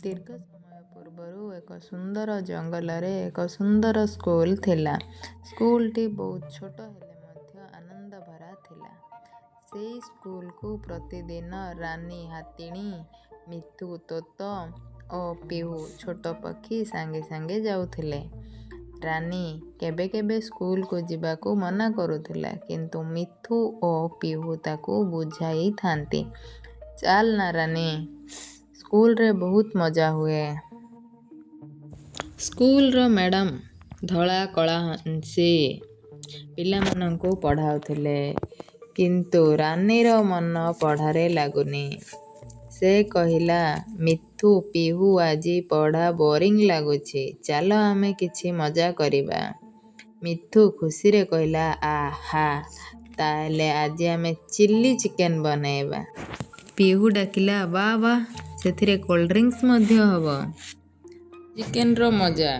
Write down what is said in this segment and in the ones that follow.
दीर्घ समय पूर्वरु एक सुंदर जंगल एक सुंदर स्कूल थिला। स्कूलटी बहुत छोट हेले मध्य आनंद भरा थिला। सेई स्कूल को प्रतिदिन रानी हाथिणी मिथु तोत और पिहू छोट पक्षी सांगे सांगे जाउथिले। रानी केबे केबे स्कूल को जिबाकू मना करुथिला, किंतु मिथु और पिहू ताकू बुझाई थांती। चाल ना रानी, स्कूल रे बहुत मजा हुए। स्कूल रो मैडम धला कला हंसी पिलामानंकू पढ़ाउथिले, किंतु रानीर मन पढ़ारे लागुनी। से कहिला, मिथु पिहू आजी पढ़ा बोरिंग लागुछि, चालो आमे किछि मजा करिबा। मिथु खुशी रे कहिला, आहा ताहेले आजी आमे चिल्ली चिकेन बनेइबा। पिहू डाकिला, वाह वाह, सेथिरे कोल्ड ड्रिंक्स मध्य हबो। चिकेन रो मजा।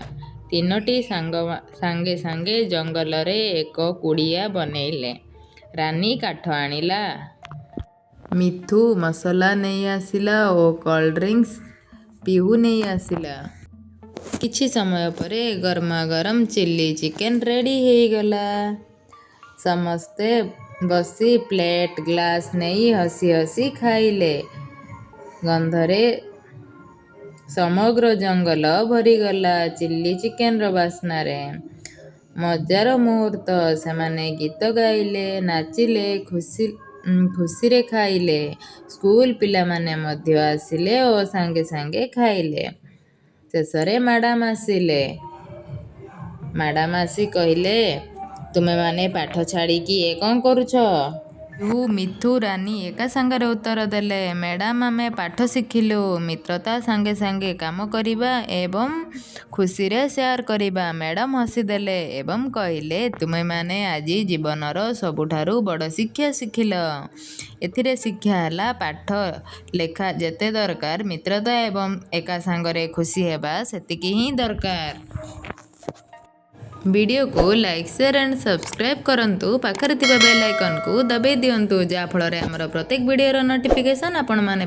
तीनोटी सांगे सांगे जंगल रे एक कुड़िया बनेइले। रानी काठ आनिला, मिथु मसला नहीं आसिला और कोल्ड ड्रिंक्स पिहू नहीं आसिला। किछि समय परे गरमा गरम चिल्ली चिकेन रेडी हेई गला। समस्ते बसी प्लेट ग्लास नहीं हसी हसी खाइले। गंधरे समग्र जंगल भरीगला चिल्ली चिकेन रो बास्ना रे। मजार मुहूर्त, सेमाने गीत गाइले, नाचिले, खुशी रे खाइले। स्कूल पिला माने मध्य आसिले और सांगे सांगे खाइले। शेषरे मैडम आसिले। मैडम आसी कहिले, तुमे माने पाठ छाड़ी की ए कौन करुछ? पिहू मिथु रानी एका सांगरे उत्तर देले, मैडम आमे पाठ शिखिलु, मित्रता सांगे सांगे काम करिबा एवं खुशी रे शेयर करिबा। मैडम हसी देले एवं कहिले, तुमे माने आजी जीवनर सबुठारु बड़ शिक्षा शिखिल। एथिरे शिक्षा हला पाठ लेखा जेते दरकार, मित्रता एवं एका सांगरे खुशी हेबा सेतिकी ही दरकार। वीडियो को लाइक शेयर एंड सब्सक्राइब करंतु, पाखरे थिबा बेल आइकन को दबाई दियंतु, जा फଳରେ हमर प्रत्येक वीडियो रो नोटिफिकेशन आपण माने